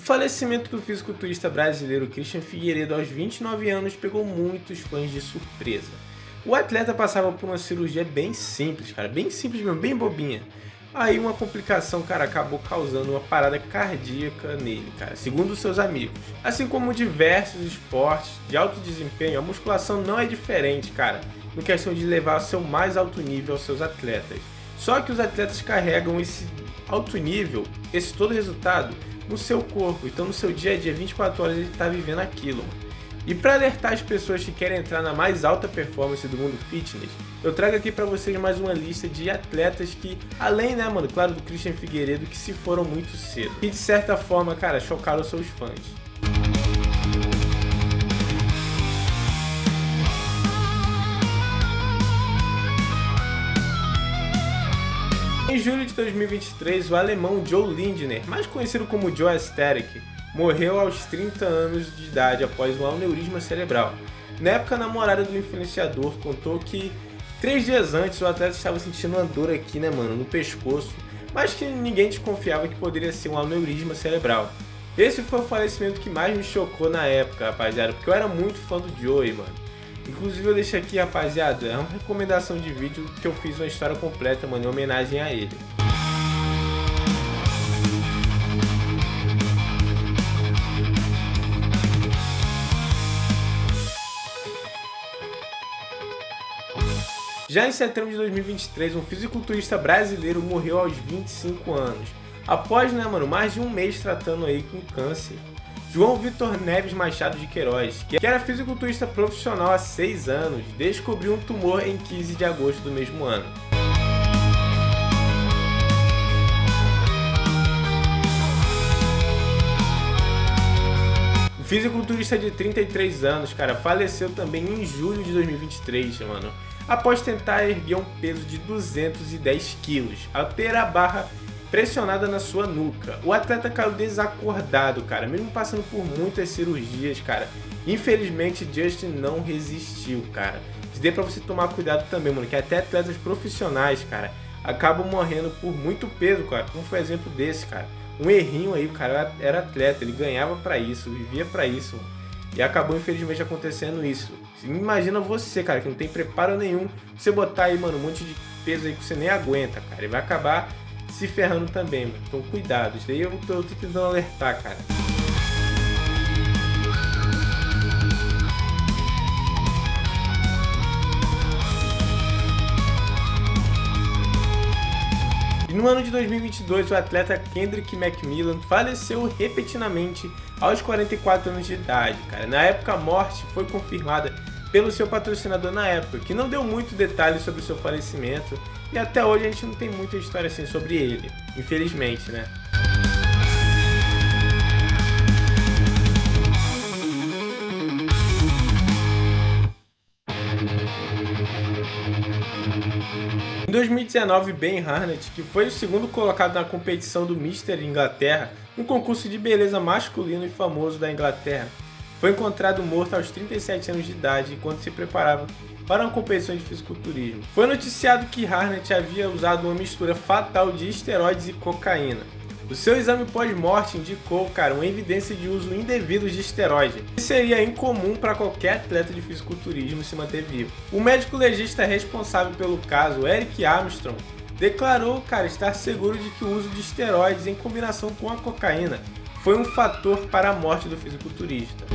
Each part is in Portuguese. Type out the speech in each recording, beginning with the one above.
falecimento do fisiculturista brasileiro Christian Figueiredo aos 29 anos pegou muitos fãs de surpresa. O atleta passava por uma cirurgia bem simples, cara, bem simples mesmo, bem bobinha. Aí uma complicação, cara, acabou causando uma parada cardíaca nele, cara, segundo seus amigos. Assim como diversos esportes de alto desempenho, a musculação não é diferente, cara, no questão de levar ao seu mais alto nível aos seus atletas. Só que os atletas carregam esse alto nível, esse todo resultado, no seu corpo. Então no seu dia a dia, 24 horas, ele está vivendo aquilo, mano. E para alertar as pessoas que querem entrar na mais alta performance do mundo fitness, eu trago aqui para vocês mais uma lista de atletas que, além, né, mano, claro, do Christian Figueiredo, que se foram muito cedo. E de certa forma, cara, chocaram seus fãs. Em julho de 2023, o alemão Joe Lindner, mais conhecido como Joe Aesthetic, morreu aos 30 anos de idade após um aneurisma cerebral. Na época, a namorada do influenciador contou que 3 dias antes o atleta estava sentindo uma dor aqui, né, mano, no pescoço, mas que ninguém desconfiava que poderia ser um aneurisma cerebral. Esse foi o falecimento que mais me chocou na época, rapaziada, porque eu era muito fã do Joey, mano. Inclusive eu deixo aqui, rapaziada, é uma recomendação de vídeo que eu fiz uma história completa, mano, em homenagem a ele. Já em setembro de 2023, um fisiculturista brasileiro morreu aos 25 anos, após, né, mano, mais de um mês tratando aí com câncer. João Vitor Neves Machado de Queiroz, que era fisiculturista profissional há 6 anos, descobriu um tumor em 15 de agosto do mesmo ano. O fisiculturista de 33 anos, cara, faleceu também em julho de 2023, mano, após tentar erguer um peso de 210 quilos, ao ter a barra pressionada na sua nuca. O atleta caiu desacordado, cara, mesmo passando por muitas cirurgias, cara. Infelizmente, Justin não resistiu, cara. Isso daí é pra você tomar cuidado também, mano, que até atletas profissionais, cara, acabam morrendo por muito peso, cara, como foi exemplo desse, cara. Um errinho aí, o cara era atleta, ele ganhava pra isso, vivia pra isso, mano. E acabou, infelizmente, acontecendo isso. Imagina você, cara, que não tem preparo nenhum, você botar aí, mano, um monte de peso aí que você nem aguenta, cara, e vai acabar se ferrando também, mano. Então cuidado, isso daí eu tô tentando alertar, cara. E no ano de 2022, o atleta Kendrick McMillan faleceu repentinamente aos 44 anos de idade, cara. Na época, a morte foi confirmada pelo seu patrocinador na época, que não deu muito detalhe sobre o seu falecimento, e até hoje a gente não tem muita história assim sobre ele, infelizmente, né? Em 2019, Ben Harnett, que foi o segundo colocado na competição do Mr. Inglaterra, um concurso de beleza masculino e famoso da Inglaterra, foi encontrado morto aos 37 anos de idade enquanto se preparava para uma competição de fisiculturismo. Foi noticiado que Harnett havia usado uma mistura fatal de esteroides e cocaína. O seu exame pós-morte indicou, cara, uma evidência de uso indevido de esteroide, que seria incomum para qualquer atleta de fisiculturismo se manter vivo. O médico legista responsável pelo caso, Eric Armstrong, declarou, cara, estar seguro de que o uso de esteroides em combinação com a cocaína foi um fator para a morte do fisiculturista.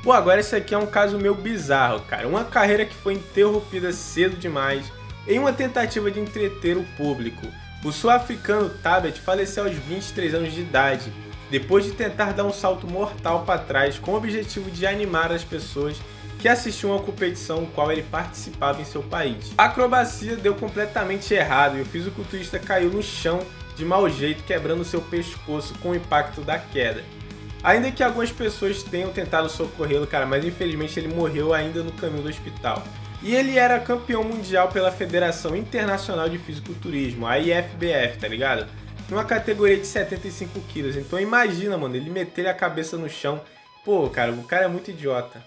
Pô, agora esse aqui é um caso meio bizarro, cara. Uma carreira que foi interrompida cedo demais em uma tentativa de entreter o público. O sul-africano Tabet faleceu aos 23 anos de idade, depois de tentar dar um salto mortal para trás com o objetivo de animar as pessoas que assistiam a competição no qual ele participava em seu país. A acrobacia deu completamente errado e o fisiculturista caiu no chão de mau jeito, quebrando seu pescoço com o impacto da queda. Ainda que algumas pessoas tenham tentado socorrê-lo, cara, mas infelizmente ele morreu ainda no caminho do hospital. E ele era campeão mundial pela Federação Internacional de Fisiculturismo, a IFBF, tá ligado? Numa categoria de 75 quilos. Então imagina, mano, ele meter a cabeça no chão. Pô, cara, o cara é muito idiota.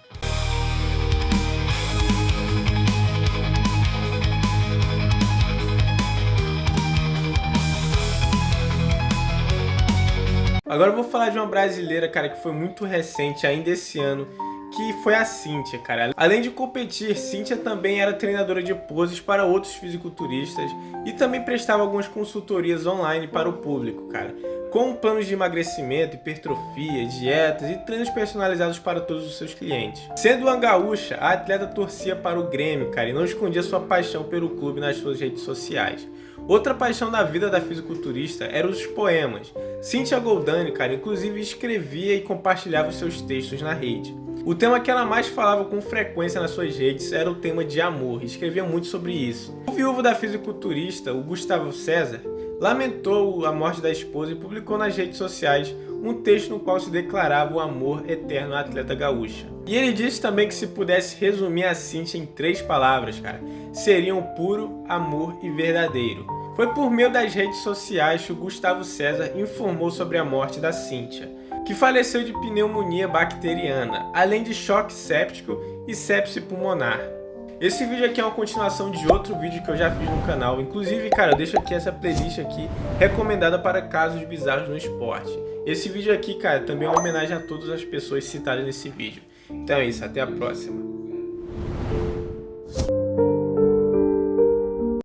Agora eu vou falar de uma brasileira, cara, que foi muito recente, ainda esse ano, que foi a Cíntia, cara. Além de competir, Cíntia também era treinadora de poses para outros fisiculturistas e também prestava algumas consultorias online para o público, cara, com planos de emagrecimento, hipertrofia, dietas e treinos personalizados para todos os seus clientes. Sendo uma gaúcha, a atleta torcia para o Grêmio, cara, e não escondia sua paixão pelo clube nas suas redes sociais. Outra paixão da vida da fisiculturista eram os poemas. Cíntia Goldani, cara, inclusive escrevia e compartilhava os seus textos na rede. O tema que ela mais falava com frequência nas suas redes era o tema de amor, e escrevia muito sobre isso. O viúvo da fisiculturista, o Gustavo César, lamentou a morte da esposa e publicou nas redes sociais um texto no qual se declarava o amor eterno à atleta gaúcha. E ele disse também que se pudesse resumir a Cíntia em 3 palavras, cara, seriam puro, amor e verdadeiro. Foi por meio das redes sociais que o Gustavo César informou sobre a morte da Cíntia, que faleceu de pneumonia bacteriana, além de choque séptico e sepse pulmonar. Esse vídeo aqui é uma continuação de outro vídeo que eu já fiz no canal. Inclusive, cara, eu deixo aqui essa playlist aqui recomendada para casos bizarros no esporte. Esse vídeo aqui, cara, também é uma homenagem a todas as pessoas citadas nesse vídeo. Então é isso, até a próxima.